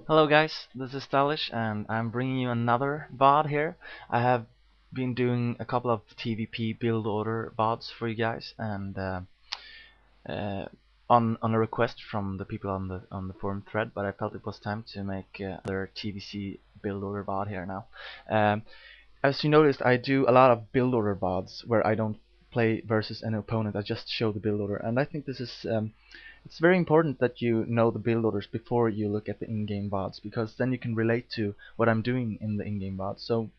Hello guys, this is Stylish and I'm bringing you another VOD here. I have been doing a couple of TVP build order VODs for you guys, and uh, on a request from the people on the forum thread, but I felt it was time to make another TvZ build order VOD here now. Um, as you noticed, I do a lot of build order VODs where I don't play versus an opponent, I just show the build order, and I think this is it's very important that you know the build orders before you look at the in-game VODs, because then you can relate to what I'm doing in the in-game VODs. So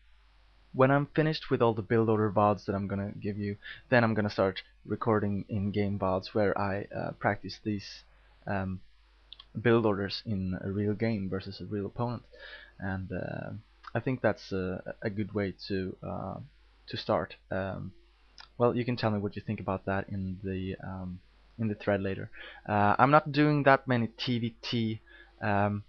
when I'm finished with all the build order VODs that I'm gonna give you, then I'm gonna start recording in-game VODs where I practice these um, build orders in a real game versus a real opponent, and I think that's a good way to start. Well, you can tell me what you think about that in the thread later. I'm not doing that many TvT um,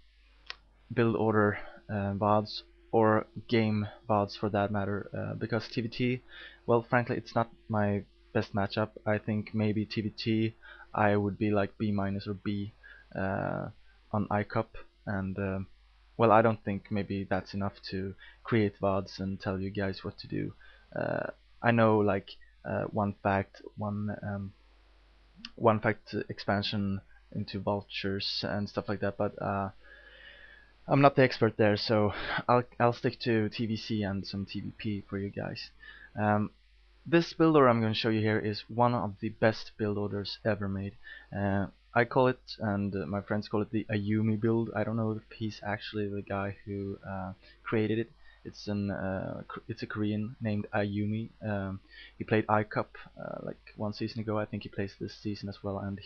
build order VODs or game VODs for that matter, because TvT, well, frankly, it's not my best matchup. I think maybe TvT I would be like B minus or B on iCup, and well, I don't think maybe that's enough to create VODs and tell you guys what to do. I know, like, one fact expansion into vultures and stuff like that, but I'm not the expert there, so I'll stick to TvZ and some TvP for you guys. Um, this build order I'm going to show you here is one of the best build orders ever made. I call it, and my friends call it, the Ayumi build. I don't know if he's actually the guy who created it. It's a Korean named Ayumi. He played iCup like one season ago. I think he plays this season as well, and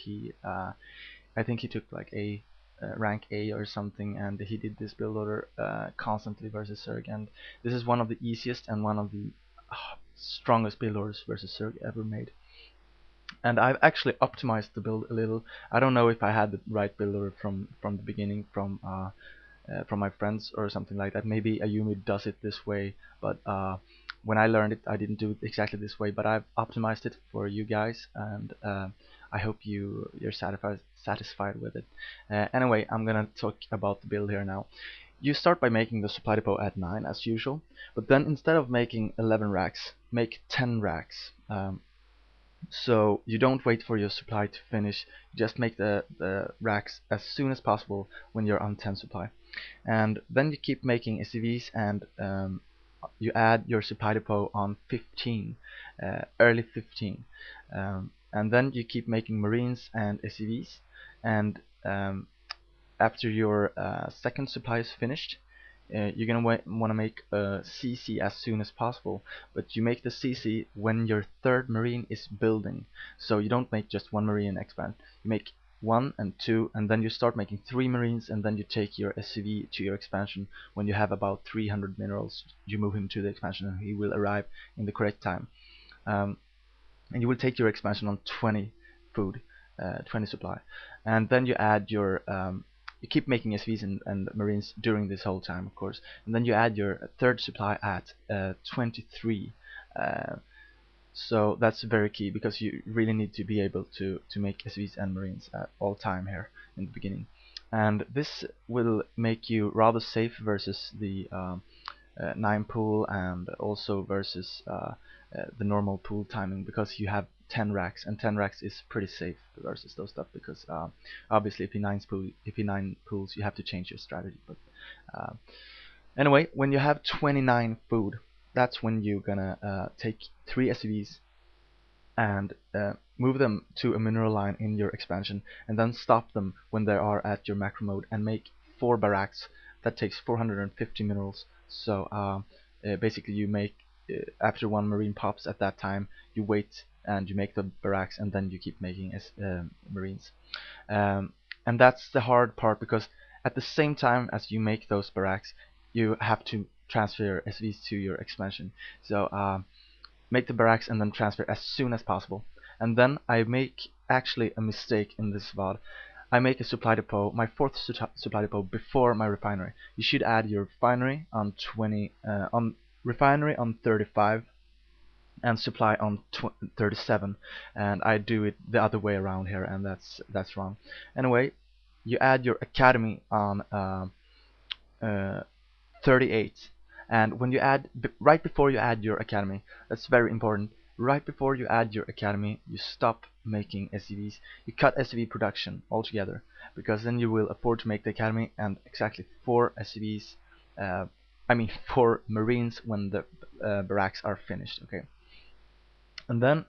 I think he took like a rank A or something, and he did this build order constantly versus Zerg, and this is one of the easiest and one of the strongest build orders versus Zerg ever made. And I've actually optimized the build a little. I don't know if I had the right build order from the beginning from my friends or something like that. Maybe Ayumi does it this way, but when I learned it, I didn't do it exactly this way. But I've optimized it for you guys, and I hope you're satisfied with it. Anyway, I'm gonna talk about the build here now. You start by making the supply depot at 9 as usual, but then instead of making 11 racks, make 10 racks. So you don't wait for your supply to finish, you just make the racks as soon as possible when you're on 10 supply. And then you keep making SCVs, and you add your supply depot on 15, early 15. And then you keep making Marines and SCVs, and after your second supply is finished, you're gonna want to make a CC as soon as possible, but you make the CC when your third marine is building. So you don't make just one marine and expand. You make 1 and 2, and then you start making 3 marines, and then you take your SCV to your expansion. When you have about 300 minerals, you move him to the expansion, and he will arrive in the correct time. And you will take your expansion on 20 food, 20 supply, and then you add your you keep making SVs and Marines during this whole time, of course, and then you add your third supply at 23. So that's very key, because you really need to be able to make SVs and Marines at all time here in the beginning, and this will make you rather safe versus the 9 pool, and also versus the normal pool timing, because you have 10 racks, and 10 racks is pretty safe versus those stuff, because obviously if you 9 pools, you have to change your strategy. But anyway, when you have 29 food, that's when you're gonna take 3 SCVs and move them to a mineral line in your expansion, and then stop them when they are at your macro mode, and make 4 barracks. That takes 450 minerals. So basically you make, after 1 marine pops at that time, you wait and you make the barracks, and then you keep making marines. And that's the hard part, because at the same time as you make those barracks, you have to transfer SVs to your expansion. So make the barracks and then transfer as soon as possible. And then I make actually a mistake in this VOD. I make a supply depot, my 4th supply depot, before my refinery. You should add your refinery on 35 and supply on 37, and I do it the other way around here, and that's wrong. Anyway, you add your academy on uh, 38. And when you add, right before you add your academy, that's very important. Right before you add your academy, you stop making SCVs. You cut SCV production altogether, because then you will afford to make the academy and exactly 4 SCVs. I mean 4 Marines when the barracks are finished. Okay, and then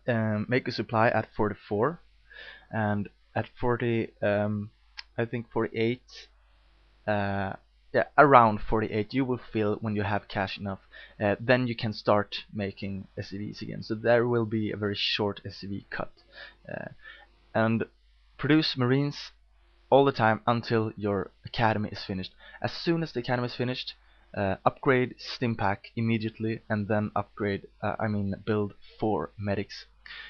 make a supply at 44, and at 40, I think 48. Yeah, around 48 you will feel when you have cash enough. Then you can start making SCVs again, so there will be a very short SCV cut, and produce Marines all the time until your academy is finished. As soon as the academy is finished, upgrade stim pack immediately, and then upgrade build 4 medics.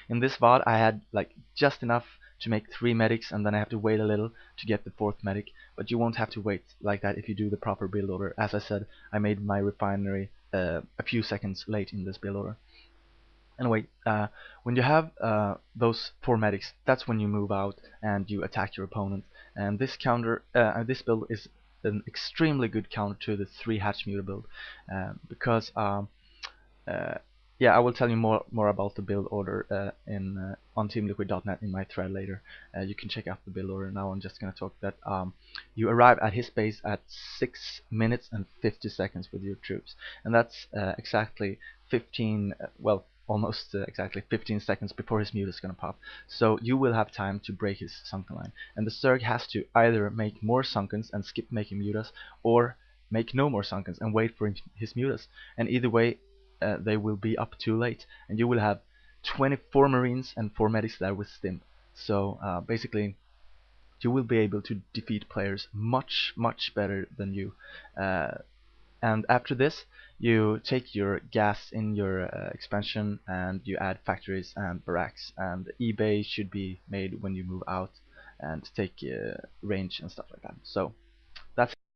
In this VOD I had like just enough to make 3 medics, and then I have to wait a little to get the 4th medic, but you won't have to wait like that if you do the proper build order. As I said, I made my refinery a few seconds late in this build order. Anyway, when you have those 4 medics, that's when you move out and you attack your opponent. And this this build is an extremely good counter to the 3 hatch muter build, because yeah, I will tell you more about the build order on teamliquid.net in my thread later. You can check out the build order. Now I'm just going to talk that you arrive at his base at 6 minutes and 50 seconds with your troops, and that's exactly 15, well, almost exactly 15 seconds before his mute is going to pop. So you will have time to break his sunken line, and the Zerg has to either make more sunkens and skip making mutas, or make no more sunkens and wait for his mutas, and either way they will be up too late, and you will have 24 Marines and 4 medics there with stim. So basically you will be able to defeat players much better than you. And after this, you take your gas in your expansion, and you add factories and barracks, and eBay should be made when you move out and take range and stuff like that. So